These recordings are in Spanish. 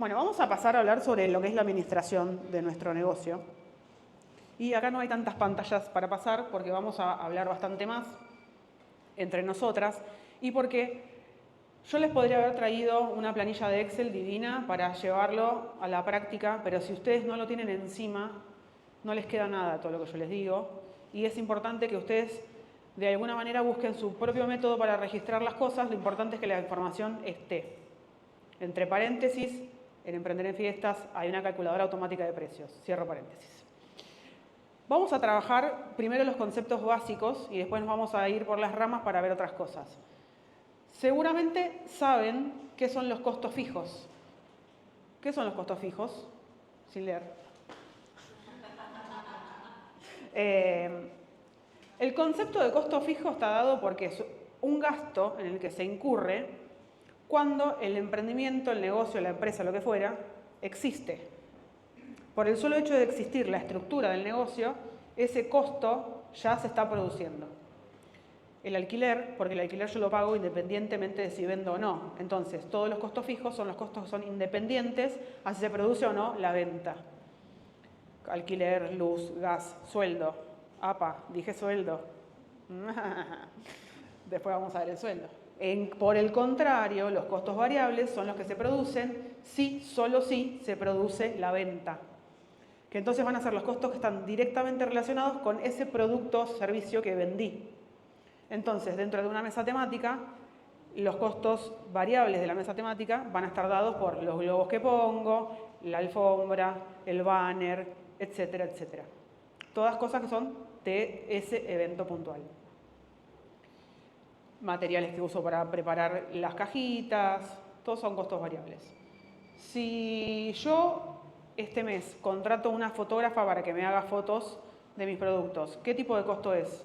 Bueno, vamos a pasar a hablar sobre lo que es la administración de nuestro negocio. Y acá no hay tantas pantallas para pasar porque vamos a hablar bastante más entre nosotras y porque yo les podría haber traído una planilla de Excel divina para llevarlo a la práctica, pero si ustedes no lo tienen encima, no les queda nada todo lo que yo les digo. Y es importante que ustedes de alguna manera busquen su propio método para registrar las cosas. Lo importante es que la información esté. Entre paréntesis, en Emprender en Fiestas hay una calculadora automática de precios. Cierro paréntesis. Vamos a trabajar primero los conceptos básicos y después nos vamos a ir por las ramas para ver otras cosas. Seguramente saben qué son los costos fijos. ¿Qué son los costos fijos? Sin leer. El concepto de costo fijo está dado porque es un gasto en el que se incurre cuando el emprendimiento, el negocio, la empresa, lo que fuera, existe. Por el solo hecho de existir la estructura del negocio, ese costo ya se está produciendo. El alquiler, porque el alquiler yo lo pago independientemente de si vendo o no. Entonces, todos los costos fijos son los costos que son independientes a si se produce o no la venta. Alquiler, luz, gas, sueldo. Apa, dije sueldo. Después vamos a ver el sueldo. Por el contrario, los costos variables son los que se producen si, solo si, se produce la venta. Que entonces van a ser los costos que están directamente relacionados con ese producto o servicio que vendí. Entonces, dentro de una mesa temática, los costos variables de la mesa temática van a estar dados por los globos que pongo, la alfombra, el banner, etcétera, etcétera. Todas cosas que son de ese evento puntual. Materiales que uso para preparar las cajitas, todos son costos variables. Si yo este mes contrato una fotógrafa para que me haga fotos de mis productos, ¿qué tipo de costo es?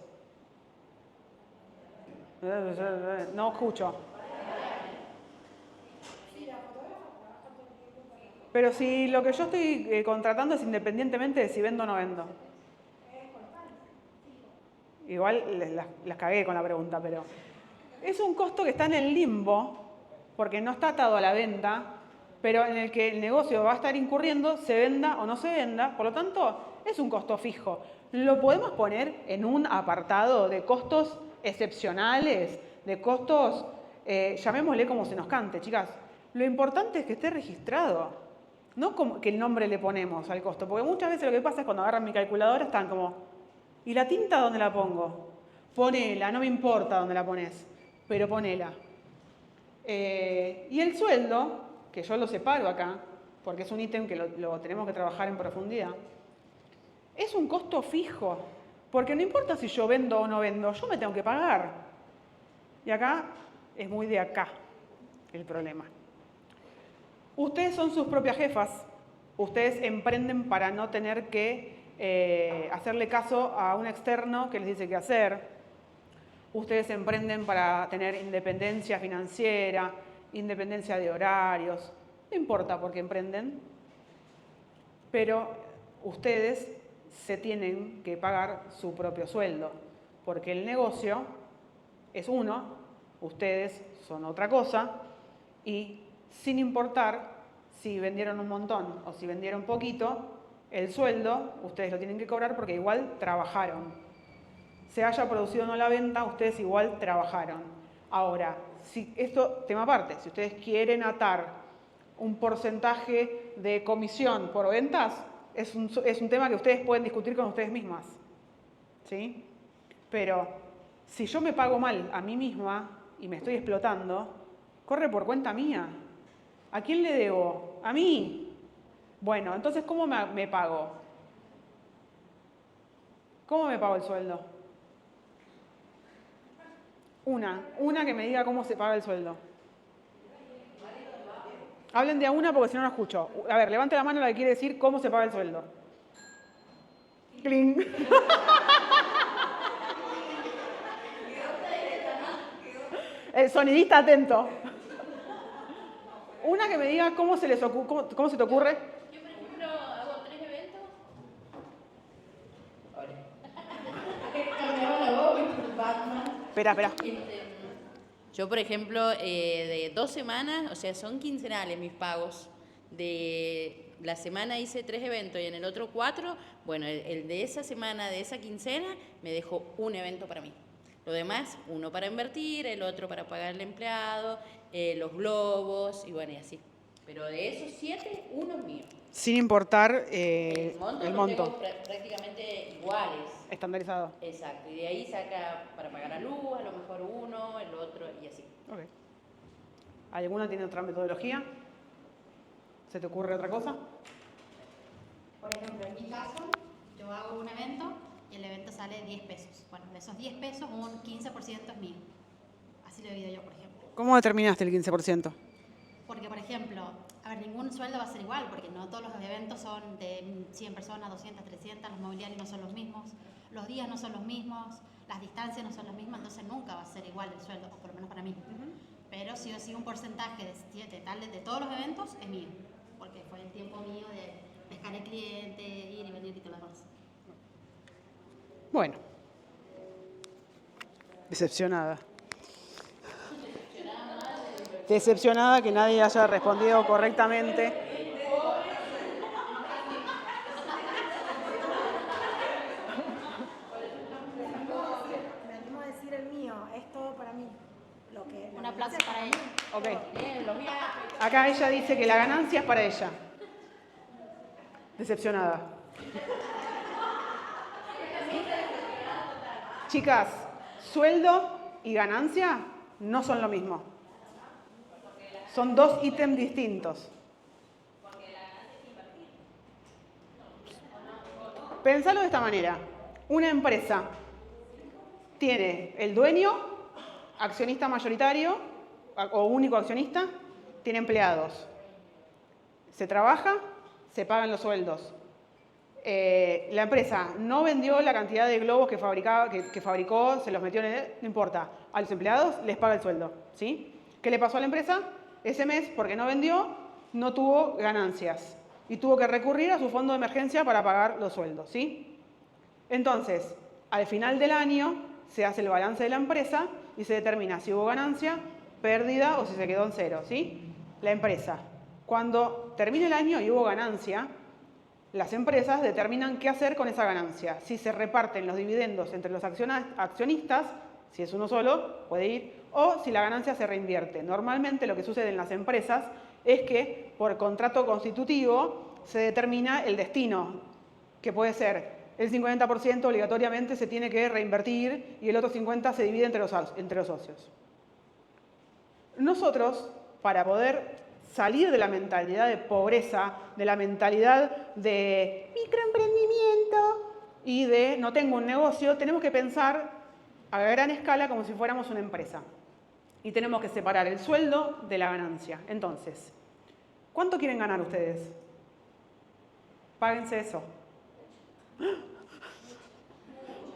No escucho. Pero si lo que yo estoy contratando es independientemente de si vendo o no vendo. Igual las cagué con la pregunta, pero es un costo que está en el limbo, porque no está atado a la venta, pero en el que el negocio va a estar incurriendo, se venda o no se venda, por lo tanto, es un costo fijo. Lo podemos poner en un apartado de costos excepcionales, de costos, llamémosle como se nos cante, chicas. Lo importante es que esté registrado, no como que el nombre le ponemos al costo, porque muchas veces lo que pasa es cuando agarran mi calculadora están como, ¿y la tinta dónde la pongo? Ponela, no me importa dónde la pones, pero ponela. Y el sueldo, que yo lo separo acá, porque es un ítem que lo tenemos que trabajar en profundidad, es un costo fijo, porque no importa si yo vendo o no vendo, yo me tengo que pagar. Y acá es muy de acá el problema. Ustedes son sus propias jefas, ustedes emprenden para no tener que hacerle caso a un externo que les dice qué hacer. Ustedes emprenden para tener independencia financiera, independencia de horarios, no importa por qué emprenden, pero ustedes se tienen que pagar su propio sueldo, porque el negocio es uno, ustedes son otra cosa, y sin importar si vendieron un montón o si vendieron poquito, el sueldo ustedes lo tienen que cobrar porque igual trabajaron. Se haya producido o no la venta, ustedes igual trabajaron. Ahora, si esto, tema aparte, si ustedes quieren atar un porcentaje de comisión por ventas, es un tema que ustedes pueden discutir con ustedes mismas. ¿Sí? Pero si yo me pago mal a mí misma y me estoy explotando, corre por cuenta mía. ¿A quién le debo? A mí. Bueno, entonces, ¿cómo me pago? ¿Cómo me pago el sueldo? Una que me diga cómo se paga el sueldo. Hablen de a una porque si no, no escucho. A ver, levante la mano la que quiere decir cómo se paga el sueldo. ¡Cling! El sonidista atento. Una que me diga cómo se te ocurre. Yo, por ejemplo, hago 3 eventos. Espera. Yo, por ejemplo, de 2 semanas, o sea, son quincenales mis pagos de la semana hice 3 eventos y en el otro 4, bueno, el de esa semana, de esa quincena, me dejó un evento para mí. Lo demás, uno para invertir, el otro para pagar al empleado, los globos y bueno, y así. Pero de esos 7, uno es mío. Sin importar El el lo monto. tengo prácticamente iguales. Estandarizado. Exacto, y de ahí saca para pagar la luz, a lo mejor uno, el otro y así. Ok. ¿Alguna tiene otra metodología? ¿Se te ocurre otra cosa? Por ejemplo, en mi caso, yo hago un evento y el evento sale 10 pesos. Bueno, de esos 10 pesos, un 15% es mío. Así lo he vivido yo, por ejemplo. ¿Cómo determinaste el 15%? Porque, por ejemplo, a ver, ningún sueldo va a ser igual, porque no todos los eventos son de 100 personas, 200, 300, los mobiliarios no son los mismos, los días no son los mismos, las distancias no son las mismas, entonces nunca va a ser igual el sueldo, o por lo menos para mí. Pero sí o sí un porcentaje de todos los eventos es mío, porque fue el tiempo mío de pescar el cliente, ir y venir y todo lo demás. Bueno. Decepcionada. Decepcionada que nadie haya respondido correctamente. Me animo a decir el mío, es todo para mí. Un aplauso para ella. Ok. Lo mío, Acá ella dice que la ganancia es para ella. Decepcionada. Chicas, sueldo y ganancia no son lo mismo. Son dos ítems distintos. Pensalo de esta manera. Una empresa tiene el dueño, accionista mayoritario o único accionista, tiene empleados. Se trabaja, se pagan los sueldos. La empresa no vendió la cantidad de globos que fabricó, se los metió no importa. A los empleados les paga el sueldo, ¿sí? ¿Qué le pasó a la empresa? Ese mes, porque no vendió, no tuvo ganancias y tuvo que recurrir a su fondo de emergencia para pagar los sueldos, ¿sí? Entonces, al final del año se hace el balance de la empresa y se determina si hubo ganancia, pérdida o si se quedó en cero, ¿sí? La empresa. Cuando termine el año y hubo ganancia, las empresas determinan qué hacer con esa ganancia. Si se reparten los dividendos entre los accionistas, si es uno solo, puede ir, o si la ganancia se reinvierte. Normalmente lo que sucede en las empresas es que por contrato constitutivo se determina el destino, que puede ser el 50% obligatoriamente se tiene que reinvertir y el otro 50% se divide entre los socios. Nosotros, para poder salir de la mentalidad de pobreza, de la mentalidad de microemprendimiento y de no tengo un negocio, tenemos que pensar a gran escala como si fuéramos una empresa. Y tenemos que separar el sueldo de la ganancia. Entonces, ¿cuánto quieren ganar ustedes? Páguense eso.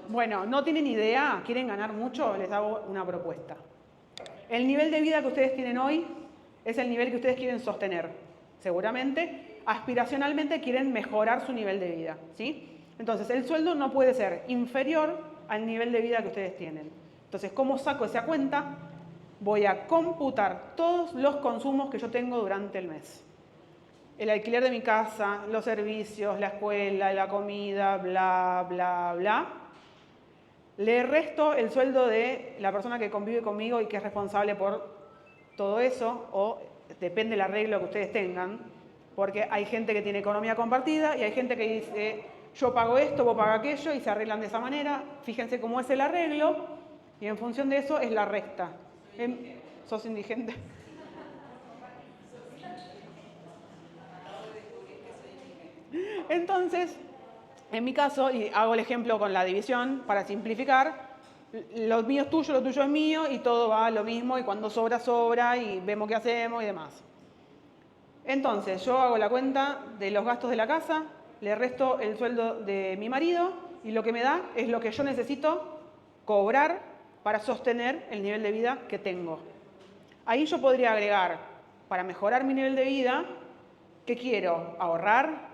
Bueno, ¿no tienen idea? ¿Quieren ganar mucho? Les hago una propuesta. El nivel de vida que ustedes tienen hoy es el nivel que ustedes quieren sostener. Seguramente, aspiracionalmente quieren mejorar su nivel de vida, ¿sí? Entonces, el sueldo no puede ser inferior al nivel de vida que ustedes tienen. Entonces, ¿cómo saco esa cuenta? Voy a computar todos los consumos que yo tengo durante el mes. El alquiler de mi casa, los servicios, la escuela, la comida, bla, bla, bla. Le resto el sueldo de la persona que convive conmigo y que es responsable por todo eso, o depende del arreglo que ustedes tengan, porque hay gente que tiene economía compartida y hay gente que dice, yo pago esto, vos pagas aquello, y se arreglan de esa manera. Fíjense cómo es el arreglo, y en función de eso es la resta. ¿Sos indigente? Entonces, en mi caso, y hago el ejemplo con la división para simplificar, lo mío es tuyo, lo tuyo es mío y todo va a lo mismo y cuando sobra, sobra y vemos qué hacemos y demás. Entonces, yo hago la cuenta de los gastos de la casa, le resto el sueldo de mi marido y lo que me da es lo que yo necesito cobrar para sostener el nivel de vida que tengo. Ahí yo podría agregar, para mejorar mi nivel de vida, ¿qué quiero? ¿Ahorrar?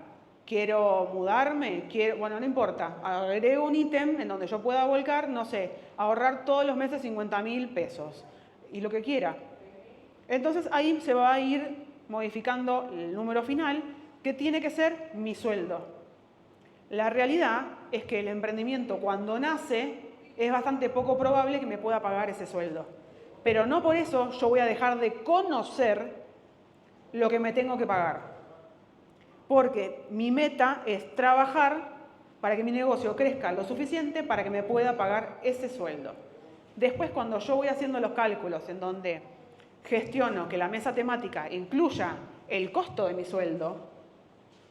¿Quiero mudarme? Bueno, no importa. Agrego un ítem en donde yo pueda volcar, no sé, ahorrar todos los meses 50.000 pesos. Y lo que quiera. Entonces ahí se va a ir modificando el número final, que tiene que ser mi sueldo. La realidad es que el emprendimiento cuando nace es bastante poco probable que me pueda pagar ese sueldo. Pero no por eso yo voy a dejar de conocer lo que me tengo que pagar. Porque mi meta es trabajar para que mi negocio crezca lo suficiente para que me pueda pagar ese sueldo. Después, cuando yo voy haciendo los cálculos en donde gestiono que la mesa temática incluya el costo de mi sueldo,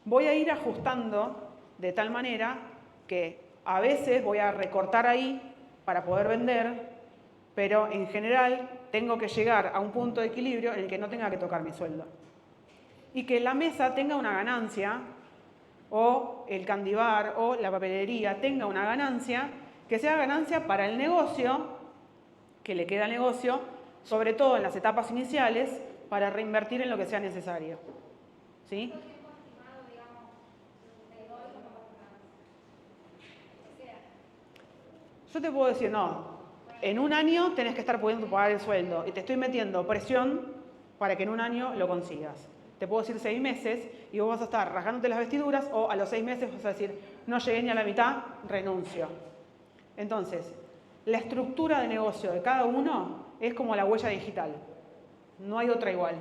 voy a ir ajustando de tal manera que a veces voy a recortar ahí para poder vender, pero en general tengo que llegar a un punto de equilibrio en el que no tenga que tocar mi sueldo. Y que la mesa tenga una ganancia, o el candy bar o la papelería tenga una ganancia, que sea ganancia para el negocio, que le queda al negocio, sobre todo en las etapas iniciales, para reinvertir en lo que sea necesario. ¿Sí? Yo te puedo decir, no, en un año tenés que estar pudiendo pagar el sueldo y te estoy metiendo presión para que en un año lo consigas. Te puedo decir 6 meses y vos vas a estar rasgándote las vestiduras o a los 6 meses vas a decir, no llegué ni a la mitad, renuncio. Entonces, la estructura de negocio de cada uno es como la huella digital. No hay otra igual.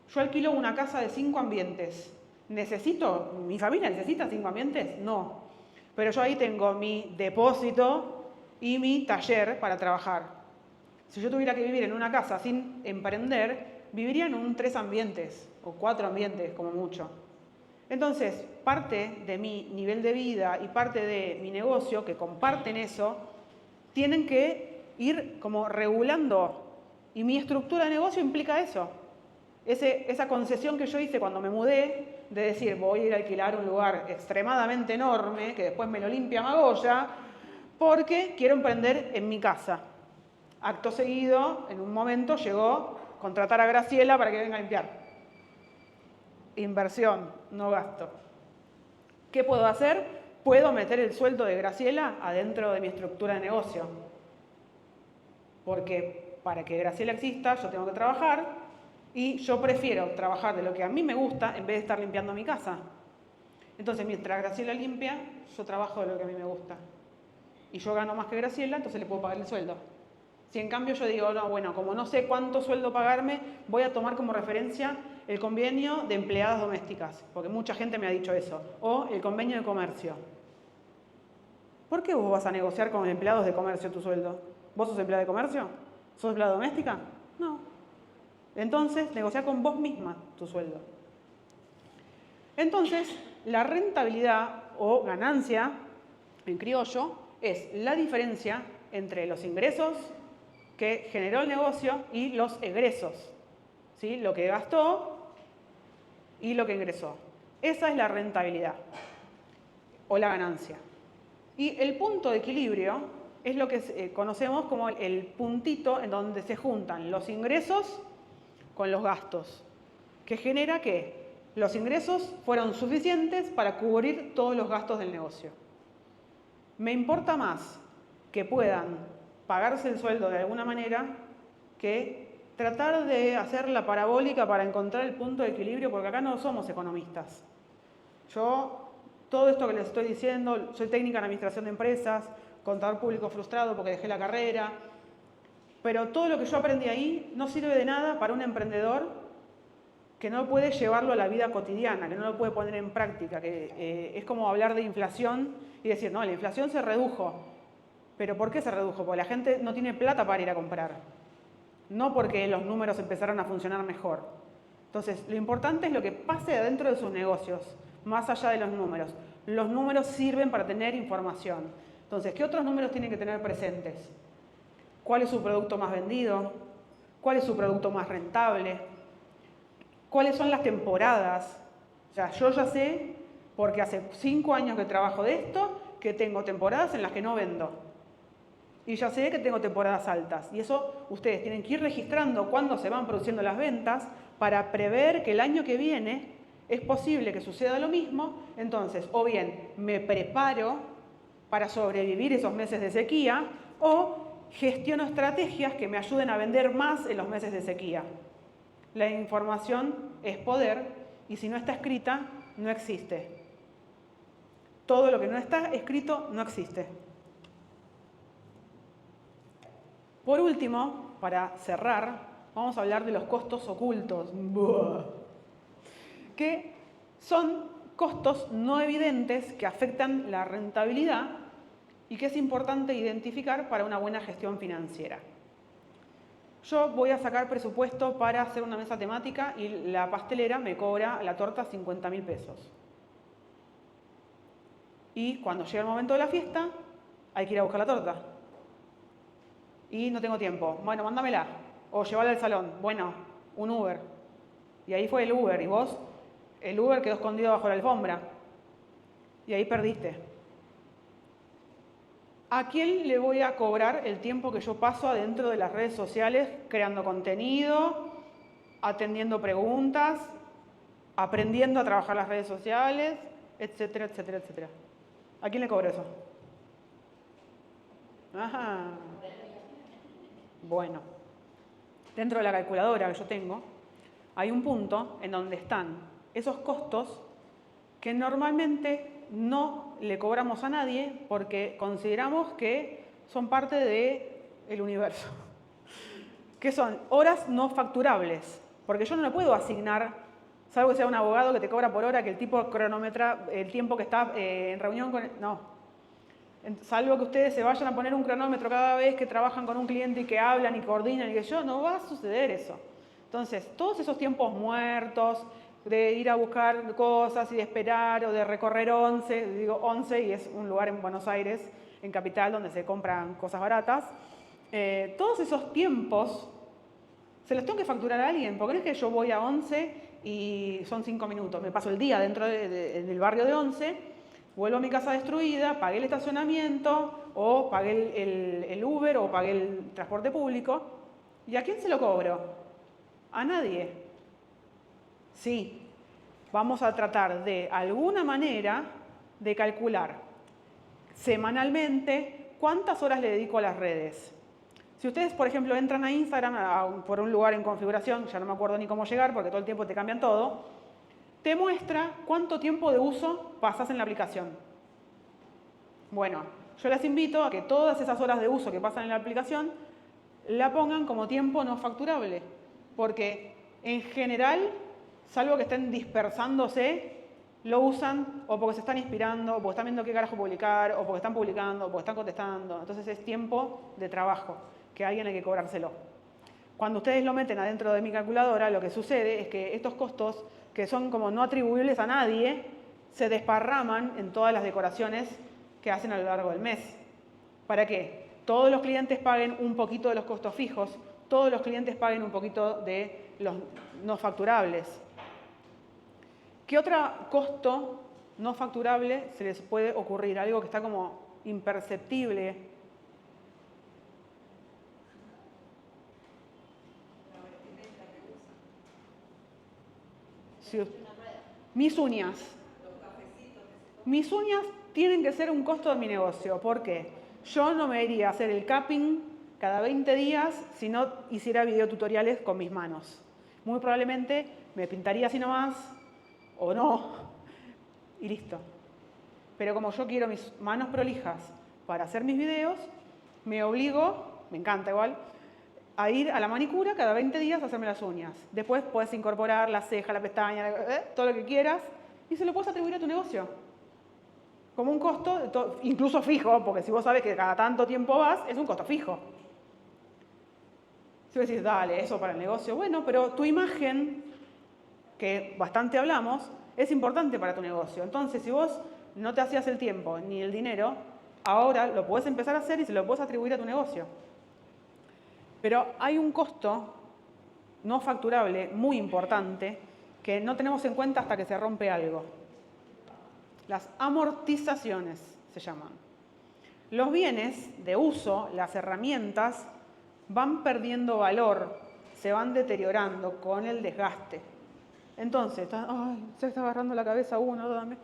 Yo alquilo una casa de 5 ambientes. ¿Necesito? ¿Mi familia necesita 5 ambientes? No. Pero yo ahí tengo mi depósito y mi taller para trabajar. Si yo tuviera que vivir en una casa sin emprender, viviría en un 3 ambientes o 4 ambientes como mucho. Entonces, parte de mi nivel de vida y parte de mi negocio, que comparten eso, tienen que ir como regulando. Y mi estructura de negocio implica eso. Esa concesión que yo hice cuando me mudé, de decir, voy a ir a alquilar un lugar extremadamente enorme, que después me lo limpia Magoya, porque quiero emprender en mi casa. Acto seguido, en un momento llegó contratar a Graciela para que venga a limpiar. Inversión, no gasto. ¿Qué puedo hacer? Puedo meter el sueldo de Graciela adentro de mi estructura de negocio. Porque para que Graciela exista, yo tengo que trabajar y yo prefiero trabajar de lo que a mí me gusta en vez de estar limpiando mi casa. Entonces, mientras Graciela limpia, yo trabajo de lo que a mí me gusta. Y yo gano más que Graciela, entonces le puedo pagar el sueldo. Si en cambio yo digo, no, bueno, como no sé cuánto sueldo pagarme, voy a tomar como referencia el convenio de empleadas domésticas, porque mucha gente me ha dicho eso, o el convenio de comercio. ¿Por qué vos vas a negociar con empleados de comercio tu sueldo? ¿Vos sos empleada de comercio? ¿Sos empleada doméstica? No. Entonces, negocia con vos misma tu sueldo. Entonces, la rentabilidad o ganancia, en criollo, es la diferencia entre los ingresos que generó el negocio y los egresos, ¿sí? Lo que gastó y lo que ingresó. Esa es la rentabilidad o la ganancia. Y el punto de equilibrio es lo que conocemos como el puntito en donde se juntan los ingresos con los gastos, que genera que los ingresos fueron suficientes para cubrir todos los gastos del negocio. Me importa más que puedan pagarse el sueldo de alguna manera que tratar de hacer la parabólica para encontrar el punto de equilibrio, porque acá no somos economistas. Yo, todo esto que les estoy diciendo, soy técnica en administración de empresas, contador público frustrado porque dejé la carrera, pero todo lo que yo aprendí ahí no sirve de nada para un emprendedor que no puede llevarlo a la vida cotidiana, que no lo puede poner en práctica, que es como hablar de inflación y decir, no, la inflación se redujo. ¿Pero por qué se redujo? Porque la gente no tiene plata para ir a comprar, no porque los números empezaron a funcionar mejor. Entonces, lo importante es lo que pase adentro de sus negocios, más allá de los números. Los números sirven para tener información. Entonces, ¿qué otros números tienen que tener presentes? ¿Cuál es su producto más vendido? ¿Cuál es su producto más rentable? ¿Cuáles son las temporadas? O sea, yo ya sé, porque hace 5 años que trabajo de esto, que tengo temporadas en las que no vendo. Y ya sé que tengo temporadas altas. Y eso ustedes tienen que ir registrando cuándo se van produciendo las ventas para prever que el año que viene es posible que suceda lo mismo. Entonces, o bien me preparo para sobrevivir esos meses de sequía, o gestiono estrategias que me ayuden a vender más en los meses de sequía. La información es poder y si no está escrita, no existe. Todo lo que no está escrito no existe. Por último, para cerrar, vamos a hablar de los costos ocultos, que son costos no evidentes que afectan la rentabilidad y que es importante identificar para una buena gestión financiera. Yo voy a sacar presupuesto para hacer una mesa temática y la pastelera me cobra la torta 50.000 pesos. Y cuando llega el momento de la fiesta, hay que ir a buscar la torta. Y no tengo tiempo. Bueno, mándamela. O llévala al salón. Bueno, un Uber. Y ahí fue el Uber. Y vos, el Uber quedó escondido bajo la alfombra. Y ahí perdiste. ¿A quién le voy a cobrar el tiempo que yo paso adentro de las redes sociales creando contenido, atendiendo preguntas, aprendiendo a trabajar las redes sociales, etcétera, etcétera, etcétera? ¿A quién le cobro eso? Ajá. Bueno, dentro de la calculadora que yo tengo, hay un punto en donde están esos costos que normalmente no le cobramos a nadie porque consideramos que son parte del universo. Que son horas no facturables. Porque yo no le puedo asignar, salvo que sea un abogado que te cobra por hora, que el tipo cronometra el tiempo que está en reunión con... No. Salvo que ustedes se vayan a poner un cronómetro cada vez que trabajan con un cliente y que hablan y coordinan y que yo, no va a suceder eso. Entonces, todos esos tiempos muertos, de ir a buscar cosas y de esperar o de recorrer 11, digo 11 y es un lugar en Buenos Aires, en Capital, donde se compran cosas baratas. Todos esos tiempos se los tengo que facturar a alguien, porque no es que yo voy a 11 y son 5 minutos, me paso el día dentro del barrio de 11, vuelvo a mi casa destruida, pagué el estacionamiento o pagué el Uber o pagué el transporte público. ¿Y a quién se lo cobro? A nadie. Sí, vamos a tratar de alguna manera de calcular semanalmente cuántas horas le dedico a las redes. Si ustedes, por ejemplo, entran a Instagram por un lugar en configuración, ya no me acuerdo ni cómo llegar porque todo el tiempo te cambian todo, te muestra cuánto tiempo de uso pasas en la aplicación. Bueno, yo les invito a que todas esas horas de uso que pasan en la aplicación la pongan como tiempo no facturable, porque en general, salvo que estén dispersándose, lo usan o porque se están inspirando, o porque están viendo qué carajo publicar, o porque están publicando, o porque están contestando. Entonces es tiempo de trabajo, que a alguien hay que cobrárselo. Cuando ustedes lo meten adentro de mi calculadora, lo que sucede es que estos costos, que son como no atribuibles a nadie, se desparraman en todas las decoraciones que hacen a lo largo del mes. ¿Para qué? Todos los clientes paguen un poquito de los costos fijos, todos los clientes paguen un poquito de los no facturables. ¿Qué otro costo no facturable se les puede ocurrir? Algo que está como imperceptible. Sí. Mis uñas. Mis uñas tienen que ser un costo de mi negocio. ¿Por qué? Yo no me iría a hacer el capping cada 20 días si no hiciera videotutoriales con mis manos. Muy probablemente me pintaría así nomás, o no, y listo. Pero como yo quiero mis manos prolijas para hacer mis videos, me obligo, me encanta igual, a ir a la manicura cada 20 días a hacerme las uñas. Después puedes incorporar la ceja, la pestaña, todo lo que quieras, y se lo puedes atribuir a tu negocio. Como un costo, incluso fijo, porque si vos sabes que cada tanto tiempo vas, es un costo fijo. Si vos decís, dale, eso para el negocio, bueno, pero tu imagen, que bastante hablamos, es importante para tu negocio. Entonces, si vos no te hacías el tiempo ni el dinero, ahora lo podés empezar a hacer y se lo podés atribuir a tu negocio. Pero hay un costo no facturable muy importante que no tenemos en cuenta hasta que se rompe algo. Las amortizaciones se llaman. Los bienes de uso, las herramientas, van perdiendo valor, se van deteriorando con el desgaste. Entonces, se está agarrando la cabeza uno, también.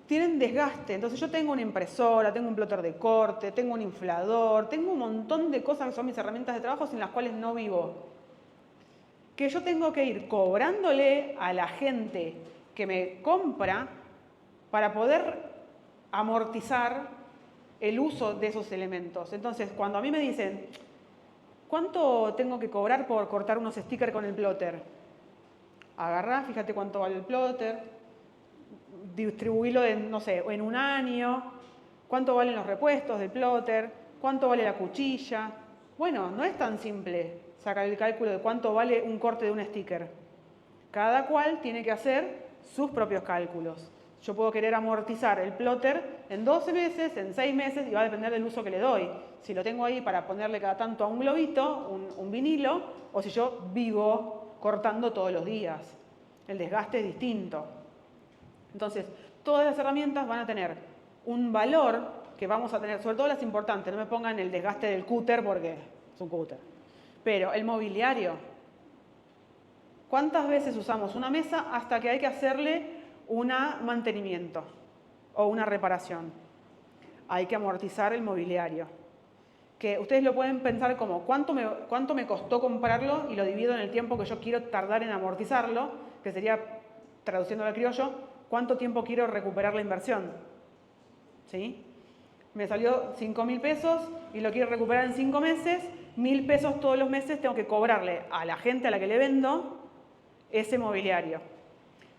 Tienen desgaste. Entonces yo tengo una impresora, tengo un plotter de corte, tengo un inflador, tengo un montón de cosas que son mis herramientas de trabajo sin las cuales no vivo. que yo tengo que ir cobrándole a la gente que me compra para poder amortizar el uso de esos elementos. Entonces, cuando a mí me dicen, ¿cuánto tengo que cobrar por cortar unos stickers con el plotter? Agarrá, fíjate cuánto vale el plotter, distribuílo en, no sé, en un año, cuánto valen los repuestos del plotter, cuánto vale la cuchilla. Bueno, no es tan simple sacar el cálculo de cuánto vale un corte de un sticker. Cada cual tiene que hacer sus propios cálculos. Yo puedo querer amortizar el plotter en 12 meses, en 6 meses, y va a depender del uso que le doy. Si lo tengo ahí para ponerle cada tanto a un globito, un vinilo, o si yo vivo cortando todos los días. El desgaste es distinto. Entonces, todas las herramientas van a tener un valor que vamos a tener, sobre todo las importantes. No me pongan el desgaste del cúter porque es un cúter. Pero el mobiliario. ¿Cuántas veces usamos una mesa hasta que hay que hacerle un mantenimiento o una reparación? Hay que amortizar el mobiliario. Que ustedes lo pueden pensar como cuánto me costó comprarlo y lo divido en el tiempo que yo quiero tardar en amortizarlo, que sería, traduciendo al criollo, cuánto tiempo quiero recuperar la inversión. ¿Sí? Me salió 5.000 pesos y lo quiero recuperar en 5 meses, 1.000 pesos todos los meses tengo que cobrarle a la gente a la que le vendo ese mobiliario.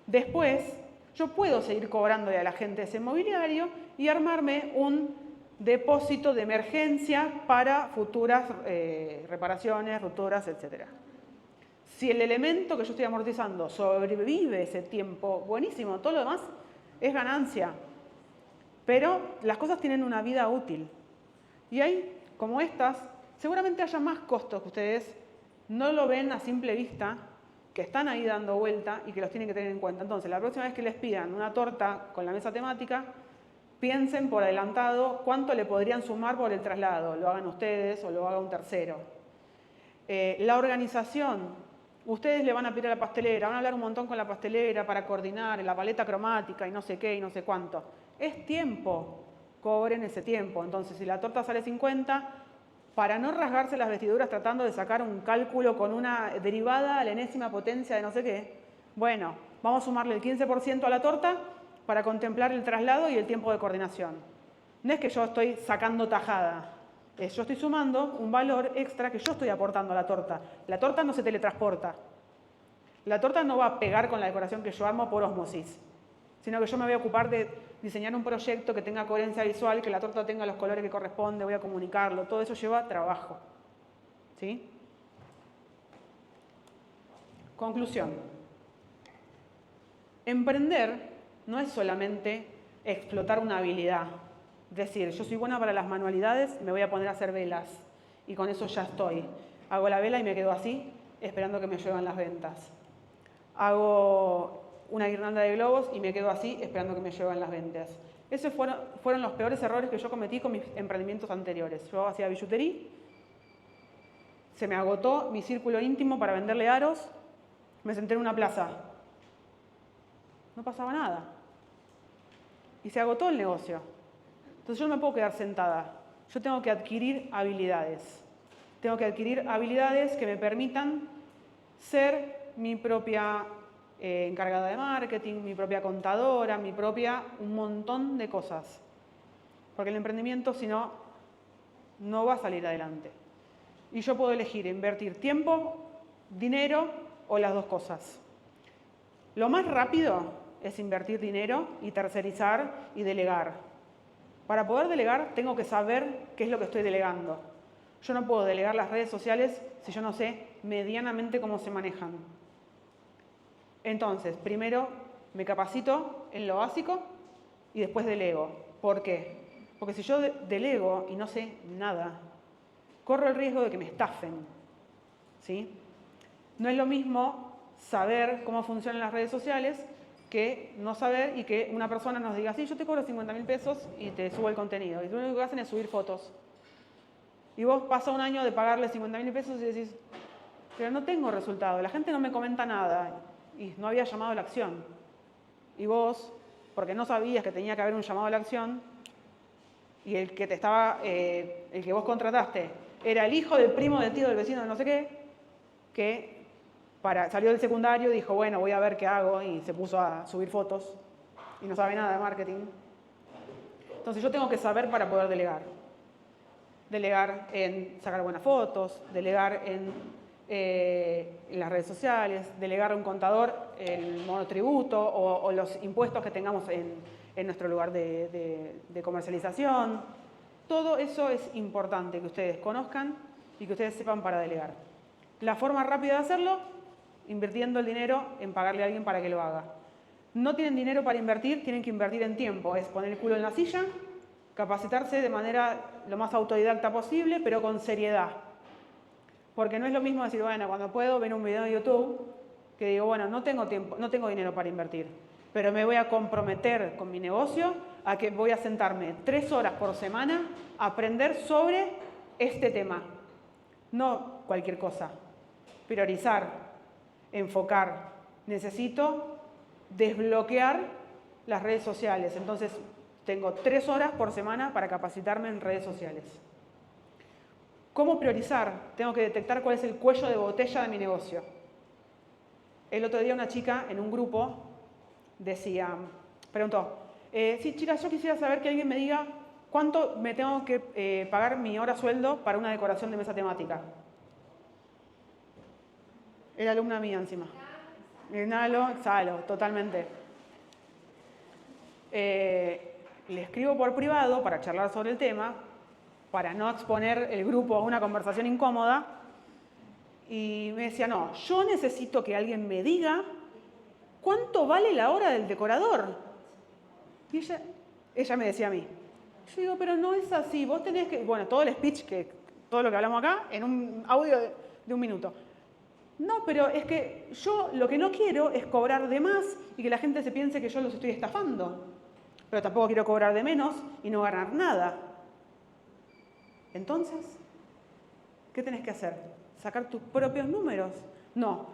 Después, yo puedo seguir cobrándole a la gente ese mobiliario y armarme un depósito de emergencia para futuras reparaciones, rupturas, etc. Si el elemento que yo estoy amortizando sobrevive ese tiempo, buenísimo, todo lo demás es ganancia. Pero las cosas tienen una vida útil. Y hay, como estas, seguramente haya más costos que ustedes no lo ven a simple vista, que están ahí dando vuelta y que los tienen que tener en cuenta. Entonces, la próxima vez que les pidan una torta con la mesa temática, piensen por adelantado cuánto le podrían sumar por el traslado. Lo hagan ustedes o lo haga un tercero. La organización. Ustedes le van a pedir a la pastelera, van a hablar un montón con la pastelera para coordinar la paleta cromática y no sé qué y no sé cuánto. Es tiempo. Cobren ese tiempo. Entonces, si la torta sale 50, para no rasgarse las vestiduras tratando de sacar un cálculo con una derivada a la enésima potencia de no sé qué, bueno, vamos a sumarle el 15% a la torta para contemplar el traslado y el tiempo de coordinación. No es que yo estoy sacando tajada, yo estoy sumando un valor extra que yo estoy aportando a la torta. La torta no se teletransporta. La torta no va a pegar con la decoración que yo armo por ósmosis, sino que yo me voy a ocupar de diseñar un proyecto que tenga coherencia visual, que la torta tenga los colores que corresponde, voy a comunicarlo, todo eso lleva trabajo. ¿Sí? Conclusión. Emprender no es solamente explotar una habilidad. Es decir, yo soy buena para las manualidades, me voy a poner a hacer velas y con eso ya estoy. Hago la vela y me quedo así, esperando que me lluevan las ventas. Hago una guirnalda de globos y me quedo así esperando que me lluevan las ventas. Esos fueron los peores errores que yo cometí con mis emprendimientos anteriores. Yo hacía billutería, se me agotó mi círculo íntimo para venderle aros, me senté en una plaza. No pasaba nada. Y se agotó el negocio. Entonces yo no me puedo quedar sentada. Yo tengo que adquirir habilidades. Tengo que adquirir habilidades que me permitan ser mi propia encargada de marketing, mi propia contadora, un montón de cosas. Porque el emprendimiento, si no, no va a salir adelante. Y yo puedo elegir invertir tiempo, dinero o las dos cosas. Lo más rápido es invertir dinero y tercerizar y delegar. Para poder delegar tengo que saber qué es lo que estoy delegando. Yo no puedo delegar las redes sociales si yo no sé medianamente cómo se manejan. Entonces, primero me capacito en lo básico y después delego. ¿Por qué? Porque si yo delego y no sé nada, corro el riesgo de que me estafen. ¿Sí? No es lo mismo saber cómo funcionan las redes sociales que no saber y que una persona nos diga, sí, yo te cobro 50.000 pesos y te subo el contenido. Y lo único que hacen es subir fotos. Y vos pasa un año de pagarle 50.000 pesos y decís, pero no tengo resultado, la gente no me comenta nada. Y no había llamado a la acción. Y vos, porque no sabías que tenía que haber un llamado a la acción, y el que vos contrataste era el hijo del primo del tío del vecino de no sé qué, que Salió del secundario, dijo, bueno, voy a ver qué hago, y se puso a subir fotos y no sabe nada de marketing. Entonces yo tengo que saber para poder delegar. Delegar en sacar buenas fotos, delegar en las redes sociales, delegar a un contador el monotributo o los impuestos que tengamos en nuestro lugar de comercialización. Todo eso es importante que ustedes conozcan y que ustedes sepan para delegar. La forma rápida de hacerlo, invirtiendo el dinero en pagarle a alguien para que lo haga. No tienen dinero para invertir, tienen que invertir en tiempo. Es poner el culo en la silla, capacitarse de manera lo más autodidacta posible, pero con seriedad. Porque no es lo mismo decir, bueno, cuando puedo ver un video de YouTube, que digo, bueno, no tengo tiempo, no tengo dinero para invertir, pero me voy a comprometer con mi negocio a que voy a sentarme 3 horas por semana a aprender sobre este tema. No cualquier cosa. Priorizar, enfocar. Necesito desbloquear las redes sociales. Entonces, tengo 3 horas por semana para capacitarme en redes sociales. ¿Cómo priorizar? Tengo que detectar cuál es el cuello de botella de mi negocio. El otro día una chica en un grupo preguntó, sí, chicas, yo quisiera saber que alguien me diga cuánto me tengo que pagar mi hora sueldo para una decoración de mesa temática. Era alumna mía encima. Inhalo, exhalo, totalmente. Le escribo por privado para charlar sobre el tema, para no exponer el grupo a una conversación incómoda, y me decía, no, yo necesito que alguien me diga cuánto vale la hora del decorador. Y ella me decía a mí. Yo digo, pero no es así, vos tenés que, bueno, todo el speech, todo lo que hablamos acá, en un audio de 1 minuto. No, pero es que yo lo que no quiero es cobrar de más y que la gente se piense que yo los estoy estafando. Pero tampoco quiero cobrar de menos y no ganar nada. Entonces, ¿qué tenés que hacer? ¿Sacar tus propios números? No.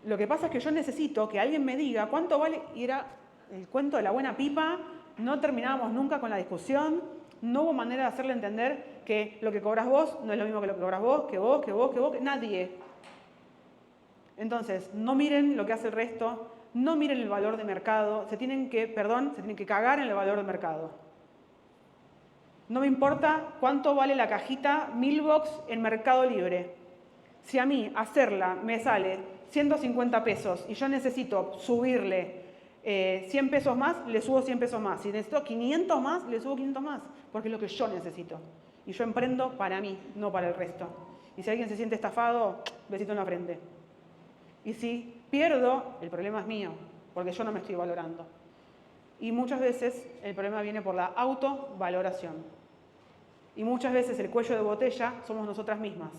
Lo que pasa es que yo necesito que alguien me diga cuánto vale, y era el cuento de la buena pipa, no terminábamos nunca con la discusión, no hubo manera de hacerle entender que lo que cobras vos no es lo mismo que lo que cobras vos, que nadie. Entonces, no miren lo que hace el resto, no miren el valor de mercado, se tienen que cagar en el valor de mercado. No me importa cuánto vale la cajita Mailbox en Mercado Libre. Si a mí hacerla me sale 150 pesos y yo necesito subirle 100 pesos más, le subo 100 pesos más. Si necesito 500 más, le subo 500 más, porque es lo que yo necesito. Y yo emprendo para mí, no para el resto. Y si alguien se siente estafado, besito en la frente. Y si pierdo, el problema es mío, porque yo no me estoy valorando. Y muchas veces el problema viene por la autovaloración. Y muchas veces el cuello de botella somos nosotras mismas,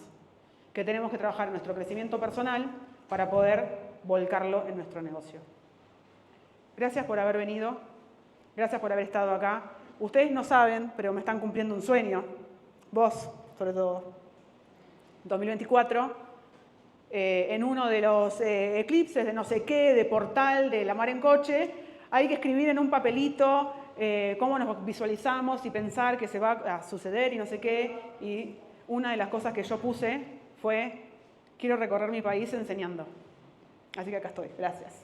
que tenemos que trabajar en nuestro crecimiento personal para poder volcarlo en nuestro negocio. Gracias por haber venido, gracias por haber estado acá. Ustedes no saben, pero me están cumpliendo un sueño, vos sobre todo. 2024, en uno de los eclipses de no sé qué, de portal, de la mar en coche, hay que escribir en un papelito cómo nos visualizamos y pensar que se va a suceder y no sé qué. Y una de las cosas que yo puse fue, quiero recorrer mi país enseñando. Así que acá estoy. Gracias.